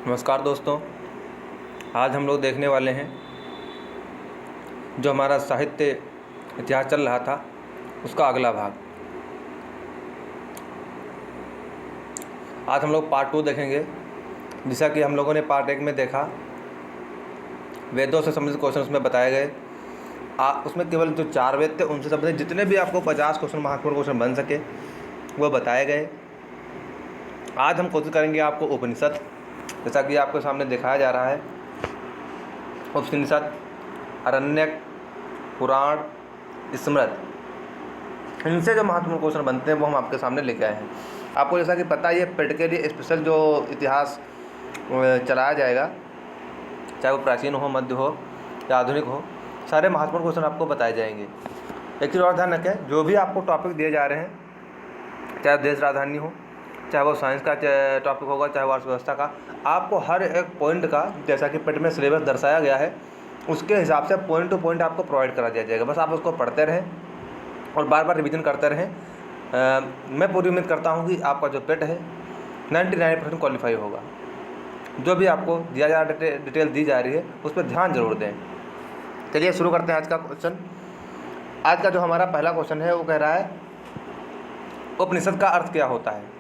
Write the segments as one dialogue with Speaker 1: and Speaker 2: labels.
Speaker 1: नमस्कार दोस्तों, आज हम लोग देखने वाले हैं जो हमारा साहित्य इतिहास चल रहा था उसका अगला भाग। आज हम लोग पार्ट 2 देखेंगे। जैसा कि हम लोगों ने पार्ट 1 में देखा, वेदों से संबंधित क्वेश्चन उसमें बताए गए। उसमें केवल जो 4 वेद थे उनसे संबंधित जितने भी आपको 50 क्वेश्चन महत्वपूर्ण क्वेश्चन बन सके वो बताए गए। आज हम कोशिश करेंगे आपको उपनिषद, जैसा कि आपके सामने दिखाया जा रहा है, उपनिषद, आरण्यक, पुराण, स्मृत, इनसे जो महत्वपूर्ण क्वेश्चन बनते हैं वो हम आपके सामने लेके आए हैं। आपको जैसा कि पता है, ये पेट के लिए स्पेशल जो इतिहास चलाया जाएगा, चाहे वो प्राचीन हो, मध्य हो या आधुनिक हो, सारे महत्वपूर्ण क्वेश्चन आपको बताए जाएंगे। एक चीज़ और ध्यान रखें, जो भी आपको टॉपिक दिए जा रहे हैं, चाहे देश राजधानी हो, चाहे वो साइंस का टॉपिक होगा, चाहे वो अर्थव्यवस्था का, आपको हर एक पॉइंट का, जैसा कि पेट में सिलेबस दर्शाया गया है, उसके हिसाब से पॉइंट टू पॉइंट आपको प्रोवाइड करा दिया जाएगा। बस आप उसको पढ़ते रहें और बार बार रिवीजन करते रहें। मैं पूरी उम्मीद करता हूँ कि आपका जो पेट है 99% क्वालिफाई होगा। जो भी आपको दिया जा रहा डिटेल दी जा रही है उस पर ध्यान जरूर दें। चलिए शुरू करते हैं आज का क्वेश्चन। आज का जो हमारा पहला क्वेश्चन है वो कह रहा है, उपनिषद का अर्थ क्या होता है।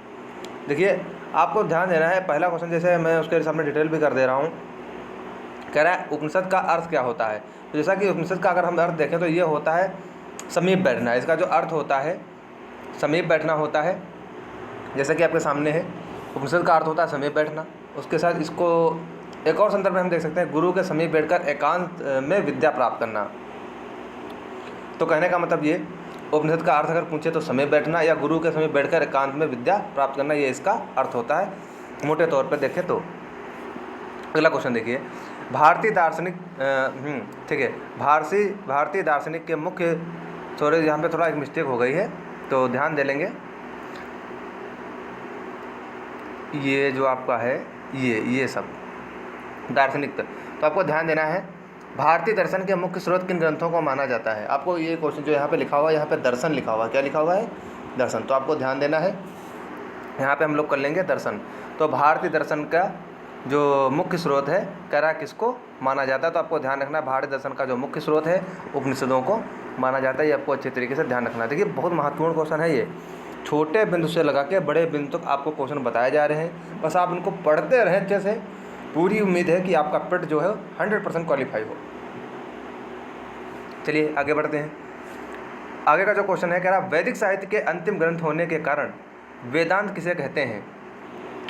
Speaker 1: देखिए, आपको ध्यान देना है। पहला क्वेश्चन जैसे मैं उसके सामने डिटेल भी कर दे रहा हूँ, कह रहा है उपनिषद का अर्थ क्या होता है। तो जैसा कि उपनिषद का अगर हम अर्थ देखें तो ये होता है समीप बैठना। इसका जो अर्थ होता है समीप बैठना होता है। जैसा कि आपके सामने है, उपनिषद का अर्थ होता है समीप बैठना। उसके साथ इसको एक और संदर्भ में हम देख सकते हैं, गुरु के समीप बैठकर एकांत में विद्या प्राप्त करना। तो कहने का मतलब ये, उपनिषद का अर्थ अगर पूछे तो समीप बैठना या गुरु के समीप बैठकर एकांत में विद्या प्राप्त करना, ये इसका अर्थ होता है मोटे तौर पर देखें तो। अगला क्वेश्चन देखिए, भारतीय दार्शनिक, ठीक है, भारतीय दार्शनिक के मुख्य, सॉरी यहाँ पे थोड़ा एक मिस्टेक हो गई है तो ध्यान दे लेंगे। ये जो आपका है ये सब दार्शनिक, तो आपको ध्यान देना है, भारतीय दर्शन के मुख्य स्रोत किन ग्रंथों को माना जाता है। आपको ये क्वेश्चन जो यहाँ पे लिखा हुआ है, यहाँ पे दर्शन लिखा हुआ है, क्या लिखा हुआ है, दर्शन। तो आपको ध्यान देना है, यहाँ पे हम लोग कर लेंगे दर्शन। तो भारतीय दर्शन का जो मुख्य स्रोत है, कह रहा किसको माना जाता है। तो आपको ध्यान रखना है, भारतीय दर्शन का जो मुख्य स्रोत है उपनिषदों को माना जाता है। ये आपको अच्छे तरीके से ध्यान रखना है। देखिए, बहुत महत्वपूर्ण क्वेश्चन है ये। छोटे बिंदु से लगा के बड़े बिंदु तक आपको क्वेश्चन बताए जा रहे हैं, बस आप इनको पढ़ते रहें अच्छे से। पूरी उम्मीद है कि आपका पेट जो है 100% क्वालिफाई हो। चलिए आगे बढ़ते हैं। आगे का जो क्वेश्चन है, कह रहा वैदिक साहित्य के अंतिम ग्रंथ होने के कारण वेदांत किसे कहते हैं।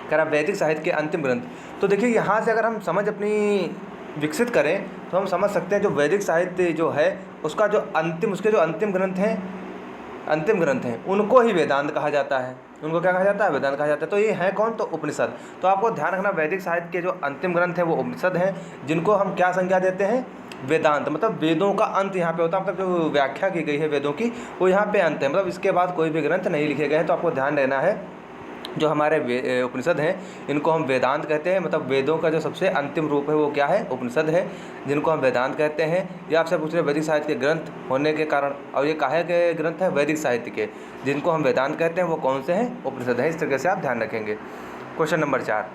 Speaker 1: कह रहा वैदिक साहित्य के अंतिम ग्रंथ। तो देखिए, यहाँ से अगर हम समझ अपनी विकसित करें तो हम समझ सकते हैं, जो वैदिक साहित्य जो है उसका जो उसके जो अंतिम ग्रंथ हैं उनको ही वेदांत कहा जाता है। उनको क्या कहा जाता है, वेदांत कहा जाता है। तो ये है कौन, तो उपनिषद। तो आपको ध्यान रखना, वैदिक साहित्य के जो अंतिम ग्रंथ हैं वो उपनिषद हैं, जिनको हम क्या संज्ञा देते हैं, वेदांत। मतलब वेदों का अंत यहाँ पे होता है, मतलब जो व्याख्या की गई है वेदों की वो यहाँ पे अंत है, मतलब इसके बाद कोई भी ग्रंथ नहीं लिखे गए हैं। तो आपको ध्यान देना है, जो हमारे उपनिषद हैं इनको हम वेदांत कहते हैं। मतलब वेदों का जो सबसे अंतिम रूप है वो क्या है, उपनिषद है, जिनको हम वेदांत कहते हैं। ये आपसे पूछ रहे वैदिक साहित्य के ग्रंथ होने के कारण, और ये काहे के ग्रंथ है, वैदिक साहित्य के, जिनको हम वेदांत कहते हैं वो कौन से हैं, उपनिषद हैं। इस तरीके से आप ध्यान रखेंगे। क्वेश्चन नंबर 4,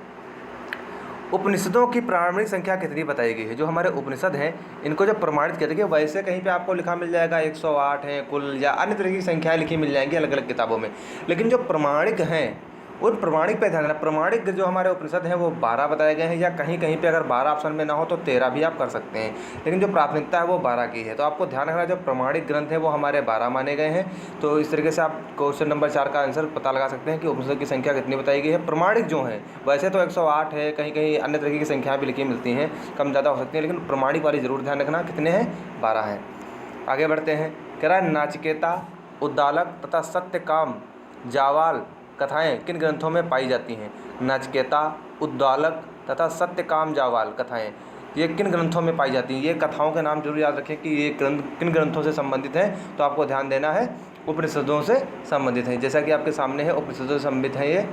Speaker 1: उपनिषदों की प्रामाणिक संख्या कितनी बताई गई है। जो हमारे उपनिषद हैं इनको जब प्रमाणित किया, देखिए वैसे कहीं पे आपको लिखा मिल जाएगा 108 है कुल, या अन्य तरह की संख्याएं लिखी मिल जाएंगी अलग अलग किताबों में, लेकिन जो प्रमाणिक हैं उन प्रमाणिक पे ध्यान देना। प्रमाणिक जो हमारे उपनिषद हैं वो 12 बताए गए हैं, या कहीं कहीं पे अगर 12 ऑप्शन में ना हो तो 13 भी आप कर सकते हैं, लेकिन जो प्राथमिकता है वो 12 की है। तो आपको ध्यान रखना, जो प्रमाणिक ग्रंथ है वो हमारे 12 माने गए हैं। तो इस तरीके से आप क्वेश्चन नंबर 4 का आंसर पता लगा सकते हैं कि उपनिषद की संख्या कितनी बताई गई है। प्रमाणिक जो है, वैसे तो 108 है, कहीं कहीं अन्य तरीके की संख्या भी लिखी मिलती हैं, कम ज़्यादा हो सकती है, लेकिन प्रमाणिक वाली जरूर ध्यान रखना, कितने हैं, 12 हैं। आगे बढ़ते हैं। कह रहा है नाचिकेता, उद्दालक तथा सत्यकाम जावाल कथाएं किन ग्रंथों में पाई जाती हैं। नाचिकेता, उद्दालक तथा सत्यकाम जावाल कथाएं, ये किन ग्रंथों में पाई जाती हैं। ये कथाओं के नाम जरूर याद रखें कि ये किन ग्रंथों से संबंधित हैं। तो आपको ध्यान देना है, उपनिषदों से संबंधित हैं। जैसा कि आपके सामने है, उपनिषदों से संबंधित हैं। ये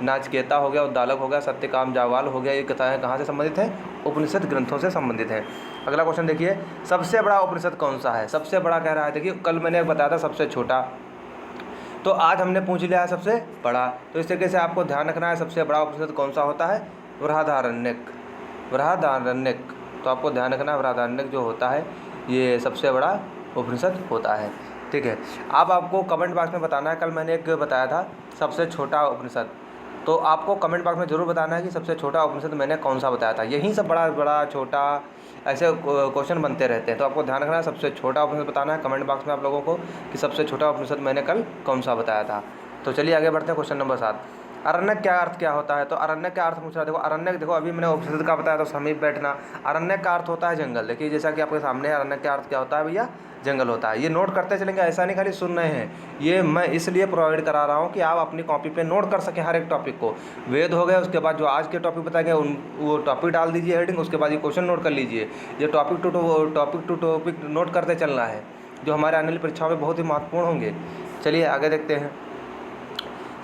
Speaker 1: नाचिकेता हो गया, उद्दालक हो गया, सत्यकाम जावाल हो गया, ये कथाएं कहाँ से संबंधित हैं, उपनिषद ग्रंथों से संबंधित हैं। अगला क्वेश्चन देखिए, सबसे बड़ा उपनिषद कौन सा है। सबसे बड़ा कह रहा है, देखिए कल मैंने बताया था सबसे छोटा, तो आज हमने पूछ लिया है सबसे बड़ा। तो इस तरीके से आपको ध्यान रखना है, सबसे बड़ा उपनिषद कौन सा होता है, बृहदारण्यक, बृहदारण्यक। तो आपको ध्यान रखना है बृहदारण्यक जो होता है ये सबसे बड़ा उपनिषद होता है। ठीक है, अब आपको कमेंट बॉक्स में बताना है, कल मैंने एक बताया था सबसे छोटा उपनिषद, तो आपको कमेंट बॉक्स में ज़रूर बताना है कि सबसे छोटा उपनिषद मैंने कौन सा बताया था। यही सब बड़ा बड़ा छोटा ऐसे क्वेश्चन बनते रहते हैं, तो आपको ध्यान रखना है सबसे छोटा उपनिषद बताना है कमेंट बॉक्स में आप लोगों को कि सबसे छोटा उपनिषद मैंने कल कौन सा बताया था। तो चलिए आगे बढ़ते हैं। क्वेश्चन नंबर 7, अरण्यक क्या अर्थ क्या होता है? तो अरण्यक क्या अर्थ पूछ रहा है। देखो अरण्यक, देखो अभी मैंने उपनिषद का बताया तो समीप बैठना। अरण्यक का अर्थ होता है जंगल। देखिए जैसा कि आपके सामने है, अरण्यक का अर्थ क्या होता है भैया? जंगल होता है। ये नोट करते चलेंगे, ऐसा नहीं खाली सुन रहे हैं, ये मैं इसलिए प्रोवाइड करा रहा हूँ कि आप अपनी कॉपी पे नोट कर सकें हर एक टॉपिक को। वेद हो गए, उसके बाद जो आज के टॉपिक बताए गए वो टॉपिक डाल दीजिए हेडिंग, उसके बाद ये क्वेश्चन नोट कर लीजिए। ये टॉपिक टू टॉपिक नोट करते चलना है, जो हमारे आने वाली परीक्षाओं में बहुत ही महत्वपूर्ण होंगे। चलिए आगे देखते हैं।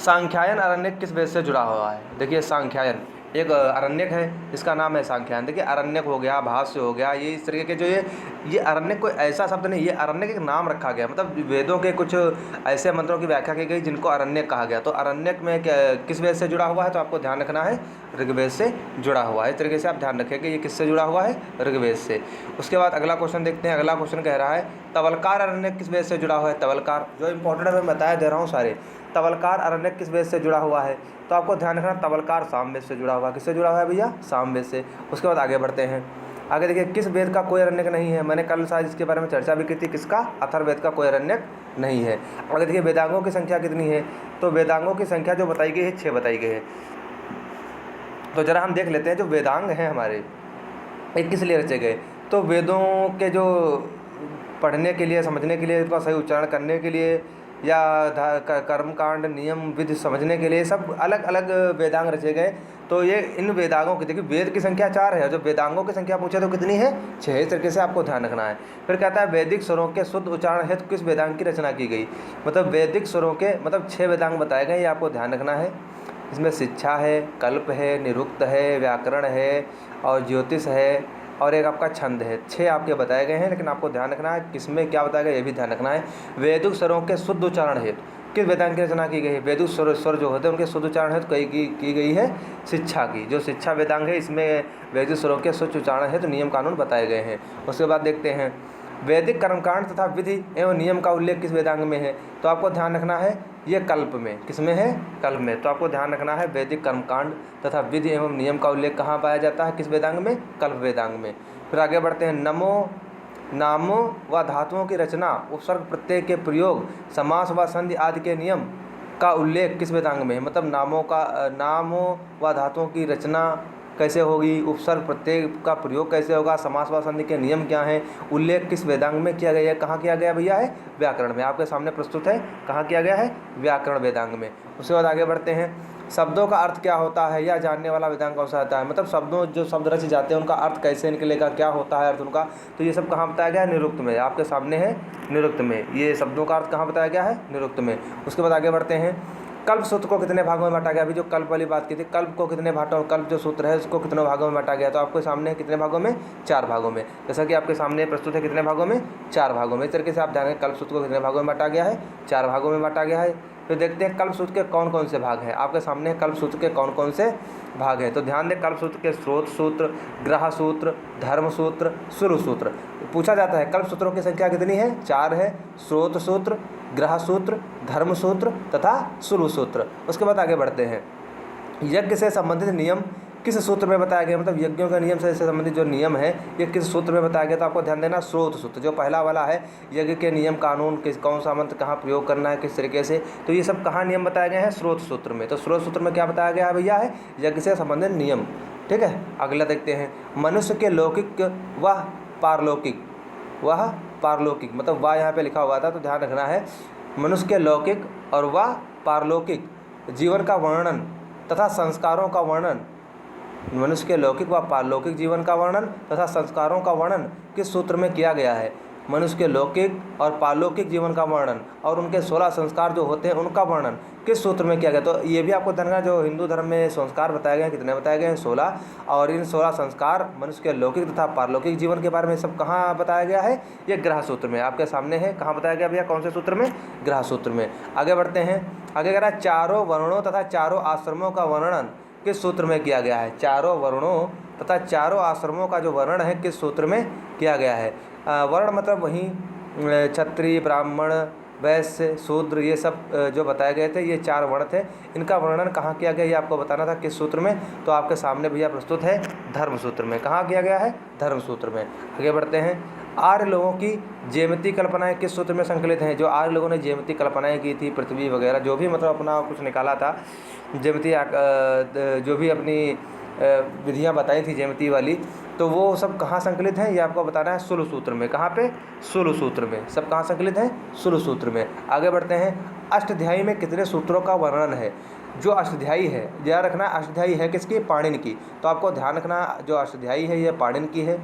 Speaker 1: सांख्यायन अरण्यक किस वेद से जुड़ा हुआ है? देखिए सांख्यायन एक अरण्यक है, इसका नाम है सांख्यायन। देखिए अरण्यक हो गया, भाष्य हो गया, ये इस तरीके के जो ये अरण्यक कोई ऐसा शब्द नहीं, ये अरण्यक एक नाम रखा गया, मतलब वेदों के कुछ ऐसे मंत्रों की व्याख्या की गई जिनको अरण्यक कहा गया। तो अरण्यक में किस वेद से जुड़ा हुआ है? तो आपको ध्यान रखना है ऋग्वेद से जुड़ा हुआ है। इस तरीके से आप ध्यान रखें कि ये किससे जुड़ा हुआ है? ऋग्वेद से। उसके बाद अगला क्वेश्चन देखते हैं। अगला क्वेश्चन कह रहा है तवलकार अरण्यक किस वेद से जुड़ा हुआ है? तवलकार जो इंपॉर्टेंट है मैं बताया दे रहा हूँ सारे। तवलकार अरण्यक किस वेद से जुड़ा हुआ है? तो आपको ध्यान रखना तवलकार सामवेद से जुड़ा हुआ है। किससे जुड़ा हुआ है भैया? सामवेद से। उसके बाद आगे बढ़ते हैं। आगे देखिए किस वेद का कोई अरण्यक नहीं है? मैंने कल शायद इसके बारे में चर्चा भी की थी। किसका? अथर्ववेद का कोई अरण्यक नहीं है। आगे देखिए वेदांगों की संख्या कितनी है? तो वेदांगों की संख्या जो बताई गई है 6 बताई गई है। तो जरा हम देख लेते हैं जो वेदांग हैं हमारे ये किस लिए रचे गए। तो वेदों के जो पढ़ने के लिए, समझने के लिए, उनका सही उच्चारण करने के लिए या कर्मकांड नियम विधि समझने के लिए सब अलग अलग वेदांग रचे गए। तो ये इन वेदांगों की, देखिए वेद की संख्या 4 है, जो वेदांगों की संख्या पूछे तो कितनी है? 6। इस तरीके से आपको ध्यान रखना है। फिर कहता है वैदिक स्वरों के शुद्ध उच्चारण हेतु किस वेदांग की रचना की गई? मतलब वैदिक स्वरों के मतलब 6 वेदांग बताए गए, ये आपको ध्यान रखना है। इसमें शिक्षा है, कल्प है, निरुक्त है, व्याकरण है और ज्योतिष है और एक आपका छंद है। 6 आपके बताए गए हैं, लेकिन आपको ध्यान रखना है किसमें क्या बताया गया ये भी ध्यान रखना है। वैदिक स्वरों के शुद्ध उच्चारण हेतु किस वेदांग की रचना की गई है? वैदिक स्वर जो होते हैं उनके शुद्ध उच्चारण हेतु की गई है शिक्षा की। जो शिक्षा वेदांग है इसमें वैदिक स्वरों के शुद्ध उच्चारण हेतु नियम कानून बताए गए हैं। उसके बाद देखते हैं वैदिक कर्मकांड तथा विधि एवं नियम का उल्लेख किस वेदांग में है? तो आपको ध्यान रखना है ये कल्प में। किसमें है? कल्प में। तो आपको ध्यान रखना है वैदिक कर्मकांड तथा विधि एवं नियम का उल्लेख कहाँ पाया जाता है? किस वेदांग में? कल्प वेदांग में। फिर आगे बढ़ते हैं। नामों व धातुओं की रचना, उपसर्ग प्रत्यय के प्रयोग, समास व संधि आदि के नियम का उल्लेख किस वेदांग में है? मतलब नामों व धातुओं की रचना कैसे होगी, उपसर्ग प्रत्यय का प्रयोग कैसे होगा, समास व संधि के नियम क्या हैं, उल्लेख किस वेदांग में किया गया है? कहाँ किया गया भैया? है व्याकरण में। आपके सामने प्रस्तुत है। कहाँ किया गया है? व्याकरण वेदांग में। उसके बाद आगे बढ़ते हैं। शब्दों का अर्थ क्या होता है या जानने वाला वेदांग कौन सा होता है? मतलब शब्दों जो शब्द रचे जाते हैं उनका अर्थ कैसे निकलेगा, क्या होता है अर्थ उनका, तो ये सब कहाँ बताया गया है? निरुक्त में। आपके सामने है निरुक्त में। ये शब्दों का अर्थ कहाँ बताया गया है? निरुक्त में। उसके बाद आगे बढ़ते हैं। कल्प सूत्र को कितने भागों में बांटा गया? अभी जो कल्प वाली बात की थी, कल्प को कितने बांटा, और कल्प जो सूत्र है उसको कितने भागों में बांटा गया? तो आपके सामने कितने भागों में? 4 भागों में। जैसा कि आपके सामने प्रस्तुत है कितने भागों में? 4 भागों में। इस तरीके से आप जानेंगे कल्प सूत्र को कितने भागों में बांटा गया है? 4 भागों में बांटा गया है। फिर देखते हैं कल्प सूत्र के कौन कौन से भाग हैं। आपके सामने कल्प सूत्र के कौन कौन से भाग हैं, तो ध्यान दें। कल्प सूत्र के स्रोत सूत्र, ग्रह सूत्र, धर्म सूत्र, सुरु सूत्र। पूछा जाता है कल्प सूत्रों की संख्या कितनी है? 4 है। स्रोत सूत्र, ग्रह सूत्र, धर्म सूत्र तथा सुरु सूत्र। उसके बाद आगे बढ़ते हैं। यज्ञ से संबंधित नियम किस सूत्र में बताया गया? मतलब यज्ञों के नियम से संबंधित जो नियम है ये किस सूत्र में बताया गया? तो आपको ध्यान देना स्रोत सूत्र, जो पहला वाला है, यज्ञ के नियम कानून, किस कौन सा मंत्र कहाँ प्रयोग करना है, किस तरीके से, तो ये सब कहाँ नियम बताए गए हैं? स्रोत सूत्र में। तो स्रोत सूत्र में क्या बताया गया है भैया? है यज्ञ से संबंधित नियम। ठीक है, अगला देखते हैं। मनुष्य के लौकिक व पारलौकिक, मतलब वाह यहाँ पे लिखा हुआ था तो ध्यान रखना है। मनुष्य के लौकिक और व पारलौकिक जीवन का वर्णन तथा संस्कारों का वर्णन, मनुष्य के लौकिक व पारलौकिक जीवन का वर्णन तथा संस्कारों का वर्णन किस सूत्र में किया गया है? मनुष्य के लौकिक और पारलौकिक जीवन का वर्णन और उनके 16 संस्कार जो होते हैं उनका वर्णन किस सूत्र में किया गया? तो ये भी आपको ध्यान रखना, जो हिंदू धर्म में संस्कार बताए गए हैं कितने बताए गए हैं? 16। और इन 16 संस्कार मनुष्य के लौकिक तथा पारलौकिक जीवन के बारे में सब कहाँ बताया गया है? ये ग्रह सूत्र में। आपके सामने है। कहाँ बताया गया भैया? कौन से सूत्र में? ग्रह सूत्र में। आगे बढ़ते हैं। आगे कह रहा है चारों वर्णों तथा चारों आश्रमों का वर्णन किस सूत्र में किया गया है? चारों वर्णों तथा चारों आश्रमों का जो वर्णन है किस सूत्र में किया गया है? वर्ण मतलब वहीं क्षत्रिय, ब्राह्मण, वैश्य, शूद्र, ये सब जो बताए गए थे, ये 4 वर्ण थे। इनका वर्णन कहाँ किया गया ये आपको बताना था, किस सूत्र में? तो आपके सामने भैया प्रस्तुत है धर्मसूत्र में। कहाँ किया गया है? धर्मसूत्र में। आगे बढ़ते हैं। आर्य लोगों की ज्यामितीय कल्पनाएं किस सूत्र में संकलित हैं? जो आर्य लोगों ने ज्यामितीय कल्पनाएं की थी, पृथ्वी वगैरह जो भी मतलब अपना कुछ निकाला था, ज्यामितीय जो भी अपनी विधियाँ बताई थी ज्यामितीय वाली, तो वो सब कहाँ संकलित हैं ये आपको बताना है, सूल सूत्र में। कहाँ पे? सूल सूत्र में। सब कहाँ संकलित हैं? सूल सूत्र में। आगे बढ़ते हैं। अष्टाध्यायी में कितने सूत्रों का वर्णन है? जो अष्टाध्यायी है, ध्यान रखना, अष्टाध्यायी है किसकी? पाणिनि की। तो आपको ध्यान रखना, जो अष्टाध्यायी है ये पाणिनि की है।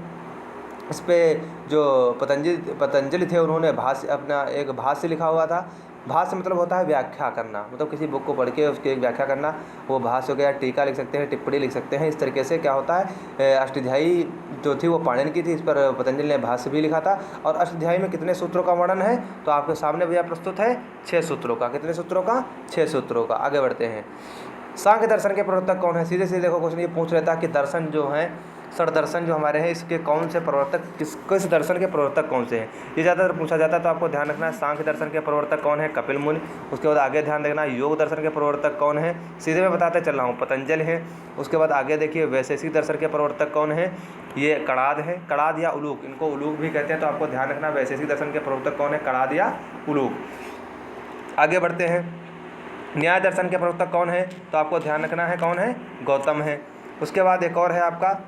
Speaker 1: इस पर जो पतंजलि थे उन्होंने भाष्य, अपना एक भाष्य लिखा हुआ था। भाष्य मतलब होता है व्याख्या करना, मतलब किसी बुक को पढ़ के उसकी एक व्याख्या करना, वो भाष्य हो गया। टीका लिख सकते हैं, टिप्पणी लिख सकते हैं। इस तरीके से क्या होता है, अष्टाध्यायी जो थी वो पाणिनि की थी, इस पर पतंजलि ने भाष्य भी लिखा था। और अष्टाध्यायी में कितने सूत्रों का वर्णन है? तो आपके सामने भैया प्रस्तुत है 6 सूत्रों का। कितने सूत्रों का? 6 सूत्रों का। आगे बढ़ते हैं। सांख्य दर्शन के प्रवर्तक कौन है? सीधे सीधे देखो क्वेश्चन ये पूछ लेता है कि दर्शन जो हैं, षड दर्शन जो हमारे हैं, इसके कौन से प्रवर्तक, किस दर्शन के प्रवर्तक कौन से हैं, ये ज़्यादातर पूछा जाता है। तो आपको ध्यान रखना है सांख्य दर्शन के प्रवर्तक कौन है? कपिल मुनि। उसके बाद आगे ध्यान देखना योग दर्शन के प्रवर्तक कौन है? सीधे मैं बताते चल रहा हूँ, पतंजलि है। उसके बाद आगे देखिए वैशेषिक दर्शन के प्रवर्तक कौन है? ये कणाद है। कणाद या उलूक, इनको उलूक भी कहते हैं। तो आपको ध्यान रखना वैशेषिक दर्शन के प्रवर्तक कौन है? कणाद या उलूक। आगे बढ़ते हैं। न्याय दर्शन के प्रवर्तक कौन है? तो आपको ध्यान रखना है कौन है? गौतम है। उसके बाद एक और है आपका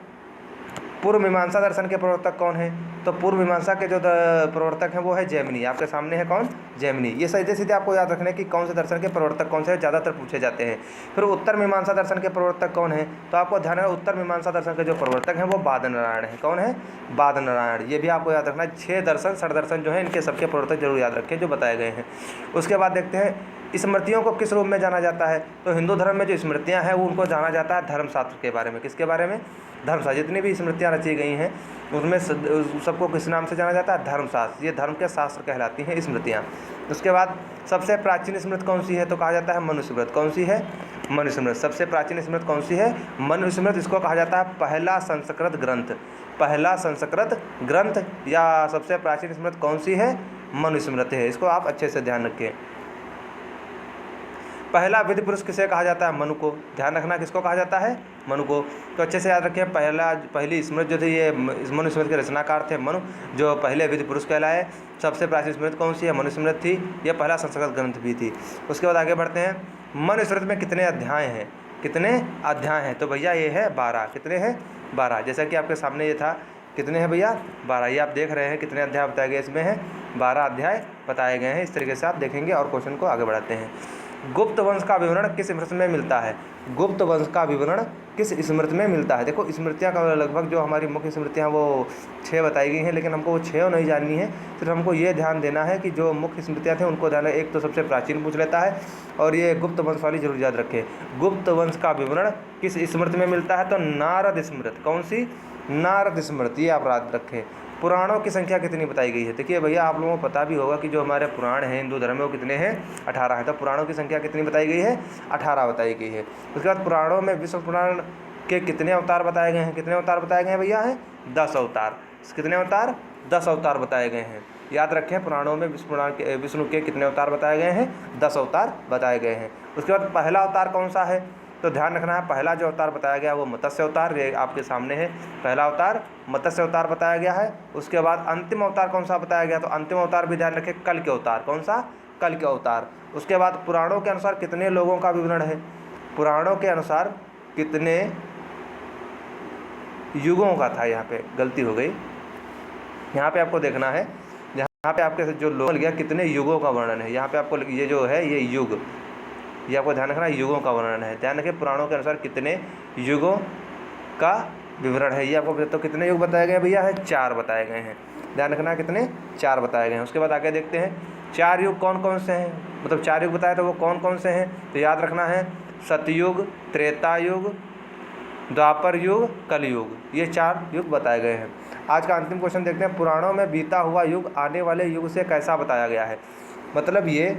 Speaker 1: पूर्व मीमांसा दर्शन के प्रवर्तक कौन है? तो पूर्व मीमांसा के जो प्रवर्तक हैं वो है जैमिनी। आपके सामने है कौन? जैमिनी। ये सीधे सीधे आपको याद रखना है कि कौन से दर्शन के प्रवर्तक कौन से ज़्यादातर पूछे जाते हैं। फिर उत्तर मीमांसा दर्शन के प्रवर्तक कौन है? तो आपको ध्यान है उत्तर मीमांसा दर्शन के जो प्रवर्तक हैं वो बादनारायण है। कौन है? बादनारायण। ये भी आपको याद रखना है। 6 दर्शन, षड दर्शन जो है, इनके सबके प्रवर्तक जरूर याद रखें जो बताए गए हैं। उसके बाद देखते हैं स्मृतियों को किस रूप में जाना जाता है? तो हिंदू धर्म में जो स्मृतियाँ हैं वो उनको जाना जाता है धर्मशास्त्र के बारे में। किसके बारे में? धर्मशास्त्र। जितनी भी स्मृतियाँ रची गई हैं उसमें सबको किस नाम से जाना जाता है? धर्मशास्त्र। ये धर्म के शास्त्र कहलाती हैं स्मृतियाँ। उसके बाद सबसे प्राचीन स्मृति कौन सी है? तो कहा जाता है मनुस्मृति। कौन सी है? मनुस्मृति। सबसे प्राचीन स्मृति कौन सी है? मनुस्मृति। इसको कहा जाता है पहला संस्कृत ग्रंथ। पहला संस्कृत ग्रंथ या सबसे प्राचीन स्मृति कौन सी है? मनुस्मृति है। इसको आप अच्छे से ध्यान रखें। पहला विधि पुरुष किसे कहा जाता है? मनु को। ध्यान रखना किसको कहा जाता है? मनु को। तो अच्छे से याद रखें। पहली स्मृति जो थी ये मनुस्मृति के रचनाकार थे मनु, जो पहले विधि पुरुष कहलाए। सबसे प्राचीन स्मृति कौन सी है? मनुस्मृति थी। यह पहला संस्कृत ग्रंथ भी थी। उसके बाद आगे बढ़ते हैं। मनुस्मृति में कितने अध्याय हैं? कितने अध्याय हैं? तो भैया ये है 12। कितने हैं? 12। जैसा कि आपके सामने ये था, कितने हैं भैया? 12। ये आप देख रहे हैं कितने अध्याय बताए गए इसमें हैं? 12 अध्याय बताए गए हैं। इस तरीके से आप देखेंगे और क्वेश्चन को आगे बढ़ाते हैं। गुप्त वंश का विवरण किस स्मृति में मिलता है? गुप्त वंश का विवरण किस स्मृति में मिलता है? देखो स्मृतियाँ का लगभग जो हमारी मुख्य स्मृतियाँ वो 6 बताई गई हैं, लेकिन हमको वो 6 नहीं जाननी है। सिर्फ हमको ये ध्यान देना है कि जो मुख्य स्मृतियाँ थे उनको ध्यान। एक तो सबसे प्राचीन पूछ लेता है और ये गुप्त वंश वाली जरूर याद रखें। गुप्त वंश का विवरण किस स्मृति में मिलता है? तो नारद स्मृति। कौन सी? नारद स्मृति। ये आप याद रखें। पुराणों की संख्या कितनी बताई गई है? देखिए भैया आप लोगों को पता भी होगा कि जो हमारे पुराण हैं हिंदू धर्म में वो कितने हैं? 18 हैं। तो पुराणों की संख्या कितनी बताई गई है? 18 बताई गई है। उसके बाद पुराणों में विष्णु पुराण के कितने अवतार बताए गए हैं? कितने अवतार बताए गए हैं भैया? हैं 10 अवतार। कितने अवतार? 10 अवतार बताए गए हैं। याद रखें पुराणों में विष्णु के कितने अवतार बताए गए हैं? 10 अवतार बताए गए हैं। उसके बाद पहला अवतार कौन सा है? तो ध्यान रखना है पहला जो अवतार बताया गया वो मत्स्य अवतार। ये आपके सामने है। पहला अवतार मत्स्य अवतार बताया गया है। उसके बाद अंतिम अवतार कौन सा बताया गया? तो अंतिम अवतार भी ध्यान रखें कल के अवतार। कौन सा? कल के अवतार। उसके बाद पुराणों के अनुसार कितने लोगों का विवरण है? पुराणों के अनुसार कितने युगों का था? यहाँ पे गलती हो गई। यहाँ पे आपको देखना है, यहाँ पे आपके जो लोग गया कितने युगों का वर्णन है। यहाँ पे आपको ये जो है ये युग, ये आपको ध्यान रखना युगों का वर्णन है। ध्यान रखें पुराणों के अनुसार कितने युगों का विवरण है। ये आपको तो कितने युग बताए गए भैया? है 4 बताए गए हैं। ध्यान रखना कितने? 4 बताए गए हैं। उसके बाद आगे देखते हैं 4 युग कौन कौन से हैं? मतलब 4 युग बताए तो वो कौन कौन से हैं? तो याद रखना है सतयुग, त्रेता युग, द्वापर युग, कलयुग। ये 4 युग बताए गए हैं। आज का अंतिम क्वेश्चन देखते हैं। पुराणों में बीता हुआ युग आने वाले युग से कैसा बताया गया है? मतलब ये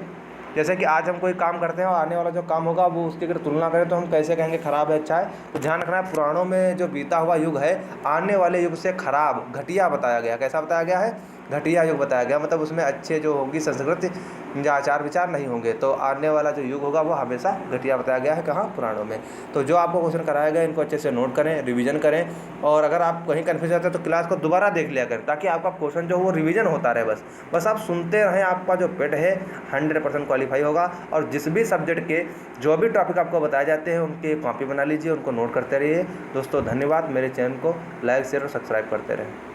Speaker 1: जैसे कि आज हम कोई काम करते हैं और आने वाला जो काम होगा वो उसकी अगर तुलना करें तो हम कैसे कहेंगे खराब है अच्छा है। तो ध्यान रखना है, पुराणों में जो बीता हुआ युग है आने वाले युग से खराब घटिया बताया गया। कैसा बताया गया है? घटिया युग बताया गया, मतलब उसमें अच्छे जो होगी संस्कृति या आचार विचार नहीं होंगे। तो आने वाला जो युग होगा वो हमेशा घटिया बताया गया है। कहाँ? पुराणों में। तो जो आपको क्वेश्चन कराया गया इनको अच्छे से नोट करें, रिवीजन करें, और अगर आप कहीं कन्फ्यूज रहते हैं तो क्लास को दोबारा देख लिया करें, ताकि आपका क्वेश्चन जो वो रिवीजन होता रहे। बस आप सुनते रहें, आपका जो पेट है 100% क्वालिफाई होगा। और जिस भी सब्जेक्ट के जो भी टॉपिक आपको बताए जाते हैं उनकी कॉपी बना लीजिए, उनको नोट करते रहिए। दोस्तों धन्यवाद। मेरे चैनल को लाइक शेयर और सब्सक्राइब करते रहें।